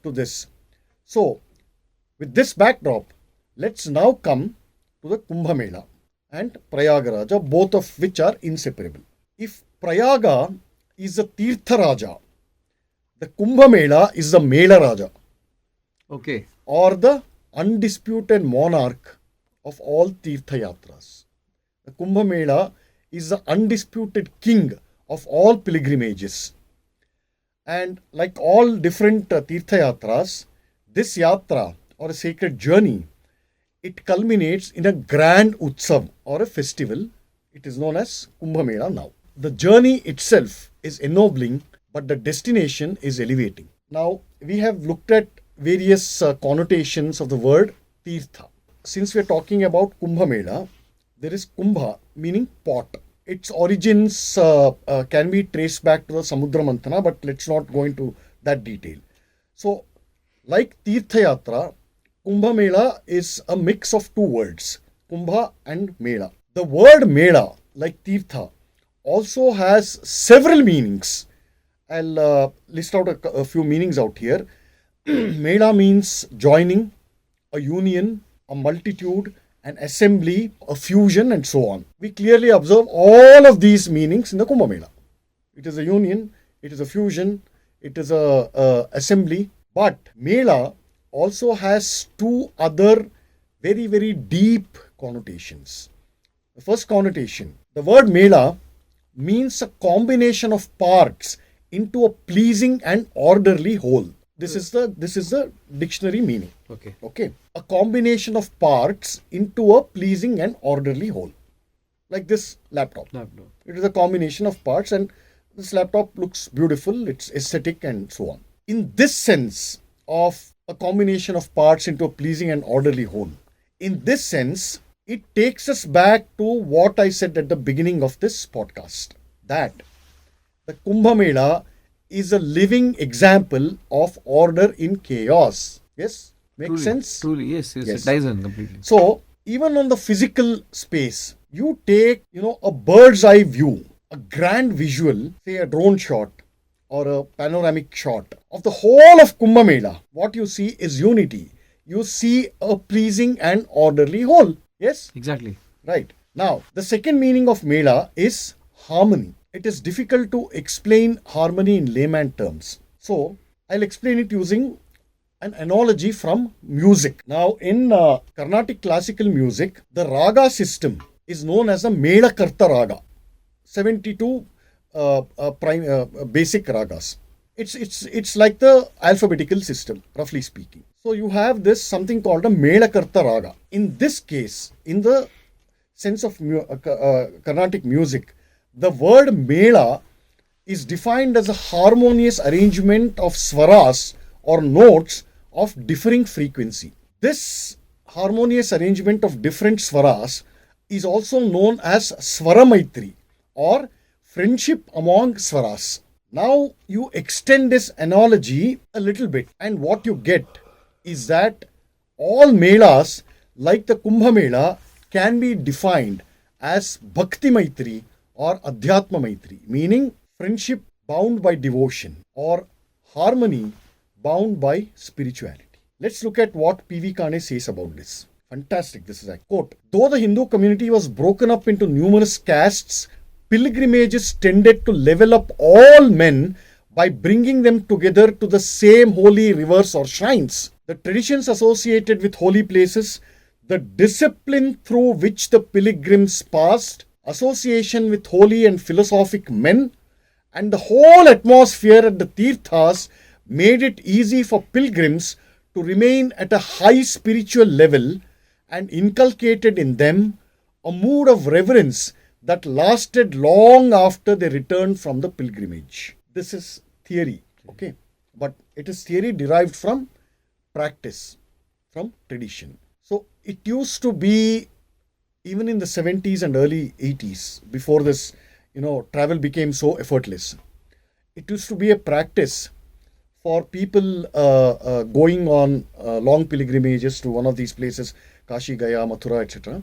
to this. So, with this backdrop, let's now come to the Kumbh Mela and Prayag-Raja, both of which are inseparable. If Prayaga is the Tirtha-Raja, the Kumbh Mela is the Mela-Raja. Okay. Or the undisputed monarch of all Tirtha Yatras. The Kumbh Mela is the undisputed king of all pilgrimages. And like all different Tirtha Yatras, this yatra or a sacred journey, it culminates in a grand utsav or a festival. It is known as Kumbh Mela now. The journey itself is ennobling, but the destination is elevating. Now, we have looked at various connotations of the word Tirtha. Since we are talking about Kumbh Mela, there is Kumbha meaning pot. Its origins can be traced back to the Samudra Manthana, but let's not go into that detail. So, like Tirtha Yatra, Kumbh Mela is a mix of two words, Kumbha and Mela. The word Mela, like Tirtha, also has several meanings. I'll list out a few meanings out here. Mela means joining, a union, a multitude, an assembly, a fusion, and so on. We clearly observe all of these meanings in the Kumbh Mela. It is a union, it is a fusion, it is a assembly. But Mela also has two other very, very deep connotations. The first connotation, the word Mela means a combination of parts into a pleasing and orderly whole. This is the dictionary meaning. Okay. A combination of parts into a pleasing and orderly whole. Like this laptop. It is a combination of parts, and this laptop looks beautiful, it's aesthetic and so on. In this sense of a combination of parts into a pleasing and orderly whole, in this sense, it takes us back to what I said at the beginning of this podcast, that the Kumbh Mela is a living example of order in chaos. Yes? Makes sense? Truly, yes. It ties in completely. So, even on the physical space, you take, a bird's eye view, a grand visual, say a drone shot or a panoramic shot of the whole of Kumbh Mela. What you see is unity. You see a pleasing and orderly whole. Yes? Exactly. Right. Now, the second meaning of Mela is harmony. It is difficult to explain harmony in layman terms. So, I'll explain it using an analogy from music. Now, in Carnatic classical music, the raga system is known as the Mela-Karta raga. 72 basic ragas. It's like the alphabetical system, roughly speaking. So, you have this something called a Mela-Karta raga. In this case, in the sense of Carnatic music, the word Mela is defined as a harmonious arrangement of swaras or notes of differing frequency. This harmonious arrangement of different swaras is also known as Swara-Maitri or friendship among swaras. Now you extend this analogy a little bit, and what you get is that all Melas like the Kumbh Mela can be defined as Bhakti Maitri or Adhyatma Maitri, meaning friendship bound by devotion or harmony bound by spirituality. Let's look at what P.V. Kane says about this. Fantastic, this is a quote. Though the Hindu community was broken up into numerous castes, pilgrimages tended to level up all men by bringing them together to the same holy rivers or shrines. The traditions associated with holy places, the discipline through which the pilgrims passed, association with holy and philosophic men, and the whole atmosphere at the Tirthas made it easy for pilgrims to remain at a high spiritual level and inculcated in them a mood of reverence that lasted long after they returned from the pilgrimage. This is theory, okay? But it is theory derived from practice, from tradition. So it used to be, even in the 70s and early 80s, before this, travel became so effortless, it used to be a practice for people going on long pilgrimages to one of these places, Kashi, Gaya, Mathura, etc.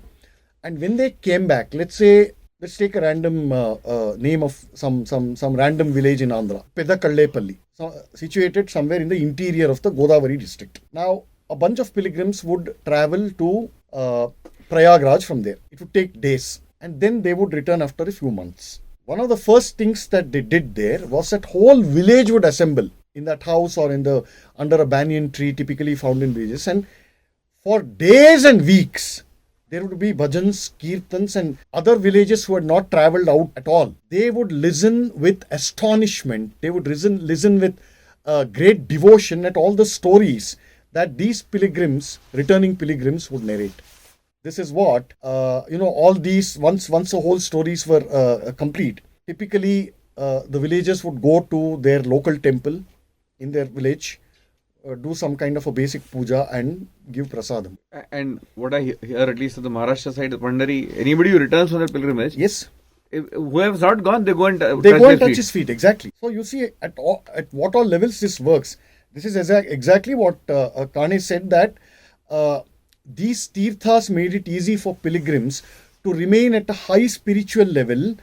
And when they came back, let's say Let's take a random name of some random village in Andhra, Pedakallepalli, situated somewhere in the interior of the Godavari district. Now, a bunch of pilgrims would travel to Prayag from there. It would take days, and then they would return after a few months. One of the first things that they did there was that whole village would assemble in that house or under a banyan tree, typically found in villages, and for days and weeks there would be bhajans, kirtans, and other villages who had not travelled out at all. They would listen with astonishment. They would listen with great devotion at all the stories that these returning pilgrims, would narrate. This is what, all these, once the whole stories were complete, typically the villagers would go to their local temple in their village, do some kind of a basic puja and give prasadam. And what I hear, at least on the Maharashtra side, Pandari, anybody who returns from their pilgrimage, yes, who has not gone, they go and touch his feet. Exactly. So you see at what all levels this works. This is exactly what Kane said, that these tirthas made it easy for pilgrims to remain at a high spiritual level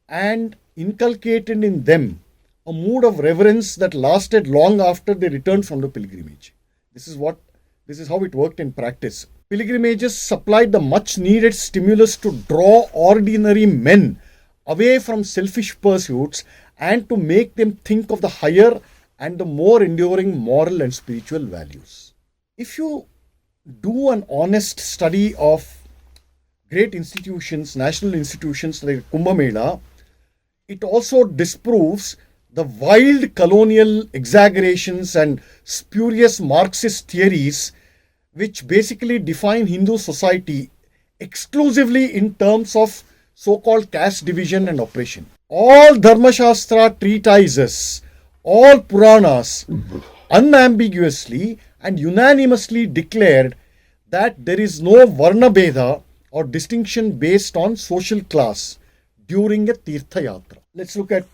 and inculcated in them a mood of reverence that lasted long after they returned from the pilgrimage. This is how it worked in practice. Pilgrimages supplied the much needed stimulus to draw ordinary men away from selfish pursuits and to make them think of the higher and the more enduring moral and spiritual values. If you do an honest study of great institutions, national institutions like Kumbh Mela, it also disproves the wild colonial exaggerations and spurious Marxist theories which basically define Hindu society exclusively in terms of so-called caste division and oppression. All Dharma Shastra treatises, all Puranas unambiguously and unanimously declared that there is no Varna Bheda or distinction based on social class during a Tirtha Yatra. Let's look at